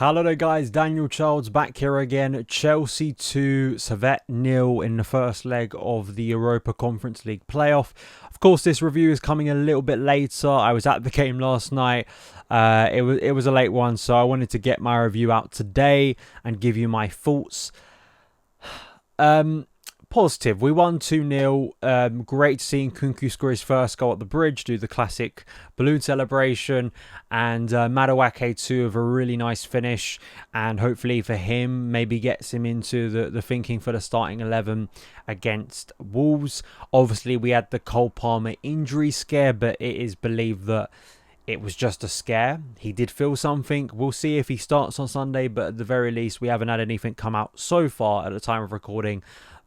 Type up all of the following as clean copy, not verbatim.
Hello there guys, Daniel Childs back here again. Chelsea 2, Servette 0 in the first leg of the Europa Conference League Play-Off. Of course, this review is coming a little bit later. I was at the game last night. It was a late one, so I wanted to get my review out today and give you my thoughts. Positive. We won 2-0. Great to see Nkunku score his first goal at the bridge, do the classic balloon celebration, and Madueke too of a really nice finish. And hopefully for him, maybe gets him into the thinking for the starting 11 against Wolves. Obviously, we had the Cole Palmer injury scare, but it is believed that it was just a scare. He did feel something. We'll see if he starts on Sunday, but at the very least, we haven't had anything come out so far at the time of recording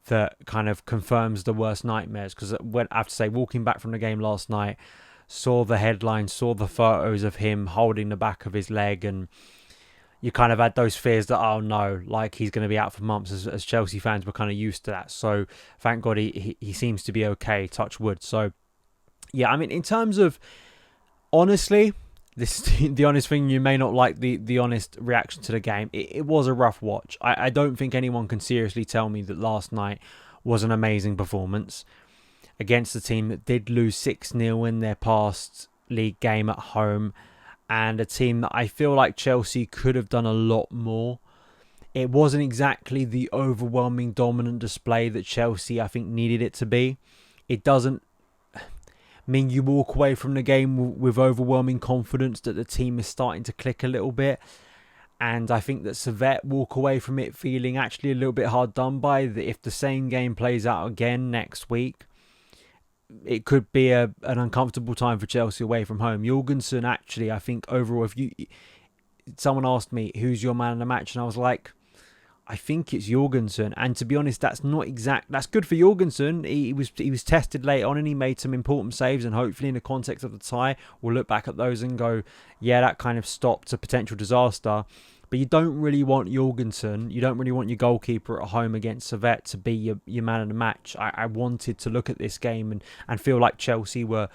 that kind of confirms the worst nightmares. Because I have to say, walking back from the game last night, saw the headlines, saw the photos of him holding the back of his leg, and you kind of had those fears that, oh no, like he's going to be out for months, as Chelsea fans were kind of used to that. So thank God he seems to be okay, touch wood. So yeah, I mean, in terms of, honestly, this is the honest thing. You may not like the honest reaction to the game. It was a rough watch. I don't think anyone can seriously tell me that last night was an amazing performance against a team that did lose 6-0 in their past league game at home, and a team that I feel like Chelsea could have done a lot more. It wasn't exactly the overwhelming dominant display that Chelsea, I think, needed it to be. It doesn't mean you walk away from the game with overwhelming confidence that the team is starting to click a little bit. And I think that Servette walk away from it feeling actually a little bit hard done by. That if the same game plays out again next week, it could be an uncomfortable time for Chelsea away from home. Jorgensen, actually, I think overall, someone asked me who's your man in the match, and I was like, I think it's Jorgensen. And to be honest, that's good for Jorgensen. He was tested late on and he made some important saves, and hopefully in the context of the tie, we'll look back at those and go, yeah, that kind of stopped a potential disaster. But you don't really want Jorgensen, you don't really want your goalkeeper at home against Servette to be your man of the match. I wanted to look at this game and feel like Chelsea were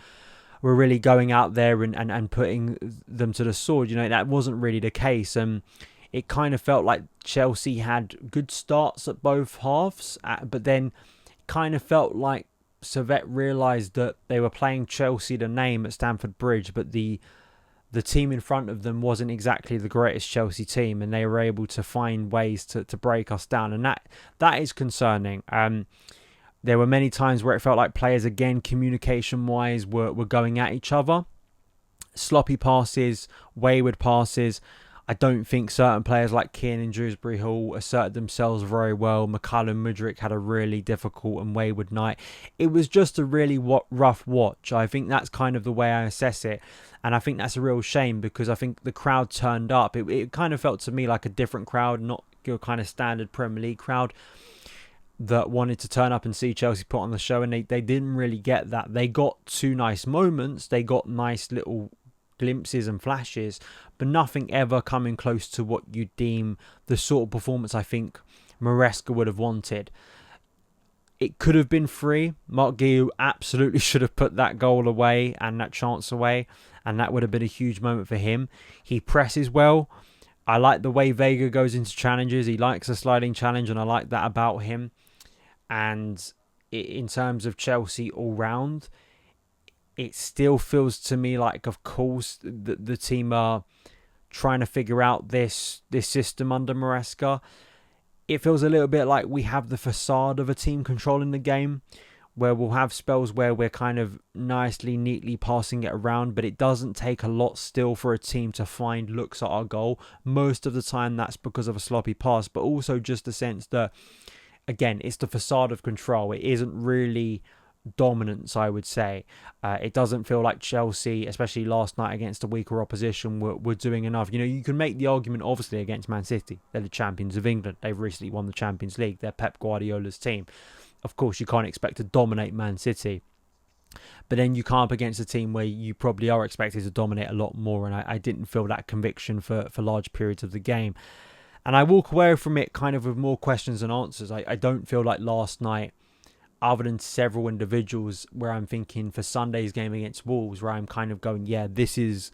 really going out there and putting them to the sword. You know, that wasn't really the case. It kind of felt like Chelsea had good starts at both halves, but then kind of felt like Servette realised that they were playing Chelsea the name at Stamford Bridge, but the team in front of them wasn't exactly the greatest Chelsea team, and they were able to find ways to break us down, and that is concerning. There were many times where it felt like players, again, communication-wise, were going at each other. Sloppy passes, wayward passes. I don't think certain players like Keane and Dewsbury Hall asserted themselves very well. McCallum Mudryk had a really difficult and wayward night. It was just a really rough watch. I think that's kind of the way I assess it. And I think that's a real shame, because I think the crowd turned up. It kind of felt to me like a different crowd, not your kind of standard Premier League crowd that wanted to turn up and see Chelsea put on the show. And they didn't really get that. They got two nice moments. They got nice little glimpses and flashes, but nothing ever coming close to what you deem the sort of performance I think Maresca would have wanted. It could have been free. Mark Guiu absolutely should have put that goal away and that chance away, and that would have been a huge moment for him. He presses well. I like the way Vega goes into challenges. He likes a sliding challenge, and I like that about him. And in terms of Chelsea all round, it still feels to me like, of course, the team are trying to figure out this system under Maresca. It feels a little bit like we have the facade of a team controlling the game, where we'll have spells where we're kind of nicely, neatly passing it around, but it doesn't take a lot still for a team to find looks at our goal. Most of the time that's because of a sloppy pass, but also just the sense that, again, it's the facade of control. It isn't really dominance, I would say. It doesn't feel like Chelsea, especially last night against a weaker opposition, were doing enough. You know, you can make the argument, obviously, against Man City. They're the champions of England. They've recently won the Champions League. They're Pep Guardiola's team. Of course, you can't expect to dominate Man City. But then you come up against a team where you probably are expected to dominate a lot more, and I didn't feel that conviction for large periods of the game. And I walk away from it kind of with more questions than answers. I don't feel like last night, other than several individuals where I'm thinking for Sunday's game against Wolves, where I'm kind of going, yeah, this is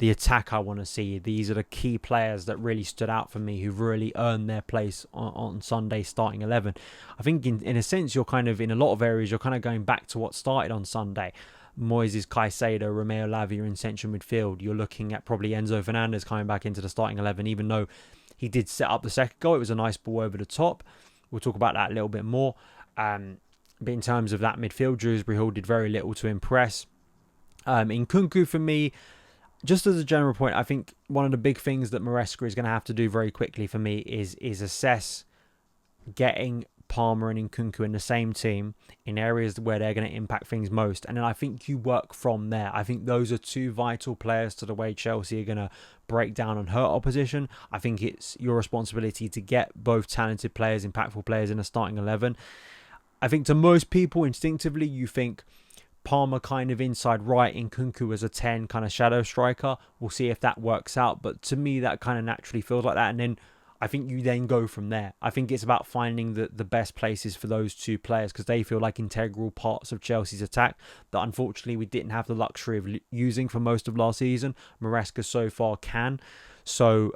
the attack I want to see. These are the key players that really stood out for me, who've really earned their place on Sunday starting 11. I think in a sense, you're kind of, in a lot of areas, you're kind of going back to what started on Sunday. Moises Caicedo, Romeo Lavia in central midfield. You're looking at probably Enzo Fernandez coming back into the starting 11, even though he did set up the second goal. It was a nice ball over the top. We'll talk about that a little bit more. But in terms of that midfield, Dewsbury Hall did very little to impress. Nkunku, for me, just as a general point, I think one of the big things that Maresca is going to have to do very quickly for me is assess getting Palmer and Nkunku in the same team in areas where they're going to impact things most. And then I think you work from there. I think those are two vital players to the way Chelsea are going to break down and hurt opposition. I think it's your responsibility to get both talented players, impactful players in a starting 11. I think to most people, instinctively, you think Palmer kind of inside right, Nkunku as a 10 kind of shadow striker. We'll see if that works out. But to me, that kind of naturally feels like that. And then I think you then go from there. I think it's about finding the best places for those two players, because they feel like integral parts of Chelsea's attack that unfortunately we didn't have the luxury of using for most of last season. Maresca so far can. So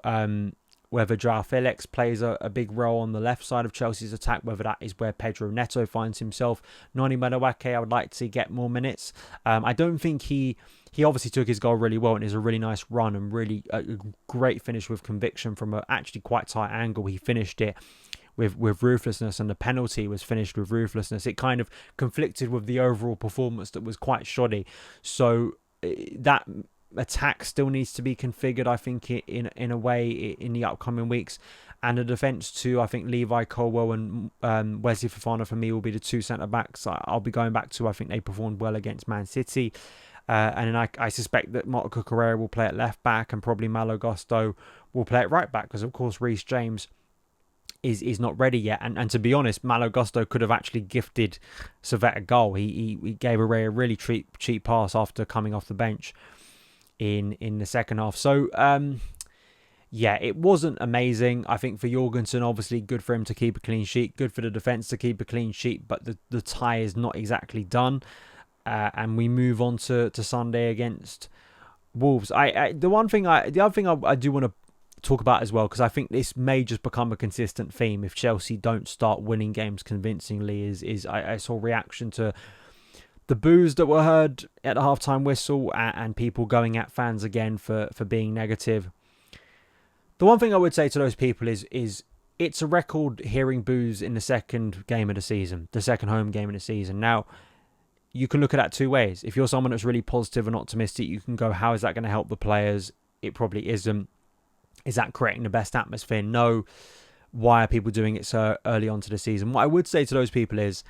whether Joao Felix plays a big role on the left side of Chelsea's attack, whether that is where Pedro Neto finds himself. Noni Madueke, I would like to see get more minutes. I don't think he obviously took his goal really well, and it's a really nice run and really a great finish with conviction from a actually quite tight angle. He finished it with ruthlessness, and the penalty was finished with ruthlessness. It kind of conflicted with the overall performance that was quite shoddy. So that attack still needs to be configured, I think, in a way in the upcoming weeks. And the defence too, I think Levi Colwell and Wesley Fofana for me will be the two centre-backs. I'll be going back to, I think they performed well against Man City. And then I suspect that Marco Cucurella will play at left-back, and probably Malo Gusto will play at right-back, because of course Reece James is not ready yet. And to be honest, Malo Gusto could have actually gifted Servette a goal. He gave away a really cheap pass after coming off the bench in the second half. So yeah, it wasn't amazing. I think for Jorgensen, obviously good for him to keep a clean sheet, good for the defence to keep a clean sheet, but the tie is not exactly done. And we move on to Sunday against Wolves. The other thing I do want to talk about as well, because I think this may just become a consistent theme if Chelsea don't start winning games convincingly, is I saw reaction to the boos that were heard at the halftime whistle, and people going at fans again for being negative. The one thing I would say to those people is it's a record hearing boos in the second game of the season, the second home game of the season. Now, you can look at that two ways. If you're someone that's really positive and optimistic, you can go, how is that going to help the players? It probably isn't. Is that creating the best atmosphere? No. Why are people doing it so early on to the season? What I would say to those people is,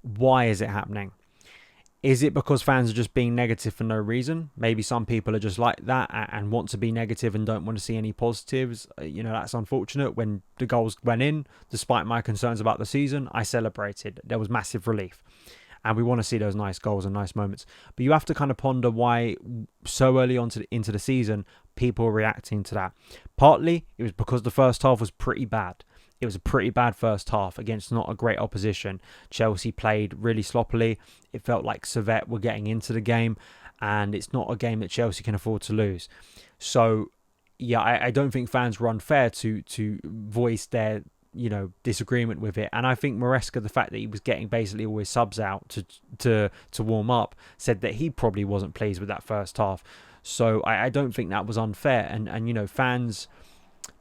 why is it happening? Is it because fans are just being negative for no reason? Maybe some people are just like that and want to be negative and don't want to see any positives. That's unfortunate. When the goals went in, despite my concerns about the season, I celebrated. There was massive relief. And we want to see those nice goals and nice moments. But you have to kind of ponder why so early on into the season, people are reacting to that. Partly, it was because the first half was pretty bad. It was a pretty bad first half against not a great opposition. Chelsea played really sloppily. It felt like Servette were getting into the game, and it's not a game that Chelsea can afford to lose. So, yeah, I don't think fans were unfair to voice their disagreement with it. And I think Maresca, the fact that he was getting basically always subs out to warm up, said that he probably wasn't pleased with that first half. So I don't think that was unfair. And fans,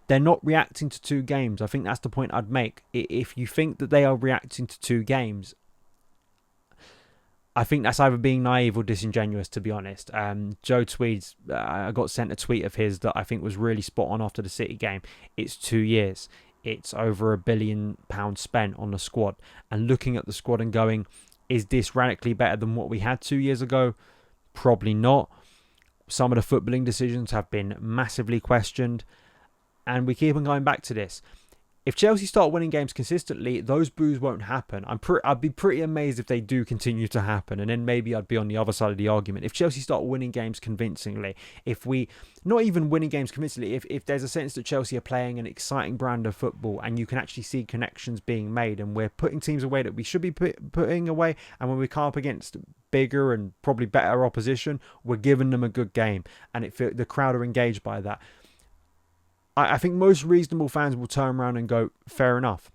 they're not reacting to two games. I think that's the point I'd make. If you think that they are reacting to two games, I think that's either being naive or disingenuous, to be honest. Joe tweets, I got sent a tweet of his that I think was really spot on after the City game. It's 2 years. It's over £1 billion spent on the squad. And looking at the squad and going, is this radically better than what we had 2 years ago? Probably not. Some of the footballing decisions have been massively questioned. And we keep on going back to this. If Chelsea start winning games consistently, those boos won't happen. I'd be pretty amazed if they do continue to happen. And then maybe I'd be on the other side of the argument. If Chelsea start winning games convincingly, not even winning games convincingly, if there's a sense that Chelsea are playing an exciting brand of football and you can actually see connections being made, and we're putting teams away that we should be putting away, and when we come up against bigger and probably better opposition, we're giving them a good game, and the crowd are engaged by that. I think most reasonable fans will turn around and go, fair enough.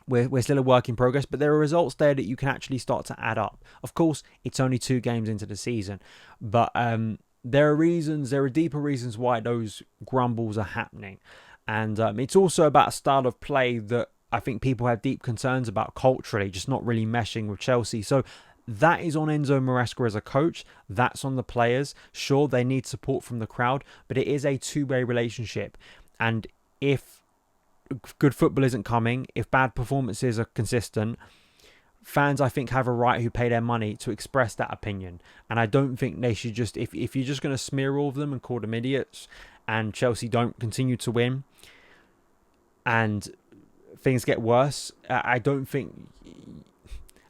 We're still a work in progress, but there are results there that you can actually start to add up. Of course, it's only 2 games into the season, but there are deeper reasons why those grumbles are happening. And it's also about a style of play that I think people have deep concerns about culturally, just not really meshing with Chelsea. So that is on Enzo Maresca as a coach. That's on the players. Sure, they need support from the crowd, but it is a two-way relationship. And if good football isn't coming, if bad performances are consistent, fans, I think, have a right who pay their money to express that opinion. And I don't think they should just, if you're just going to smear all of them and call them idiots, and Chelsea don't continue to win and things get worse, I don't think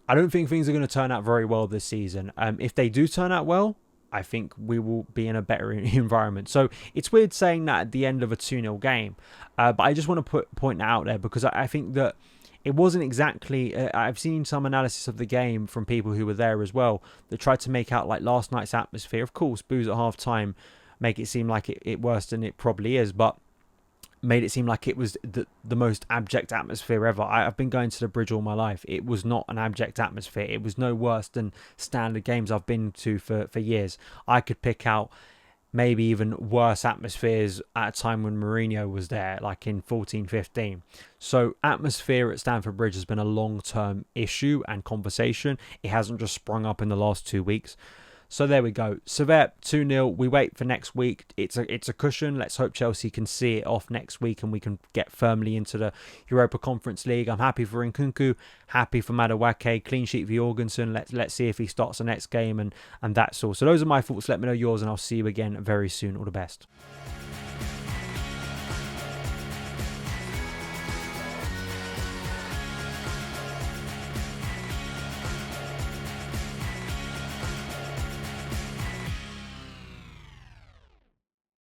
things are going to turn out very well this season. If they do turn out well, I think we will be in a better environment. So it's weird saying that at the end of a 2-0 game. But I just want to point that out there, because I think that it wasn't exactly... I've seen some analysis of the game from people who were there as well that tried to make out like last night's atmosphere. Of course, boos at half-time make it seem like it worse than it probably is, but made it seem like it was the most abject atmosphere ever. I've been going to the Bridge all my life. It was not an abject atmosphere. It was no worse than standard games I've been to for years. I could pick out maybe even worse atmospheres at a time when Mourinho was there, like in 14-15. So atmosphere at Stamford Bridge has been a long-term issue and conversation. It hasn't just sprung up in the last 2 weeks. So there we go. Servette 2-0. We wait for next week. It's a cushion. Let's hope Chelsea can see it off next week and we can get firmly into the Europa Conference League. I'm happy for Nkunku, happy for Madueke, clean sheet for Jorgensen. Let's see if he starts the next game and that's all. So those are my thoughts. Let me know yours and I'll see you again very soon. All the best.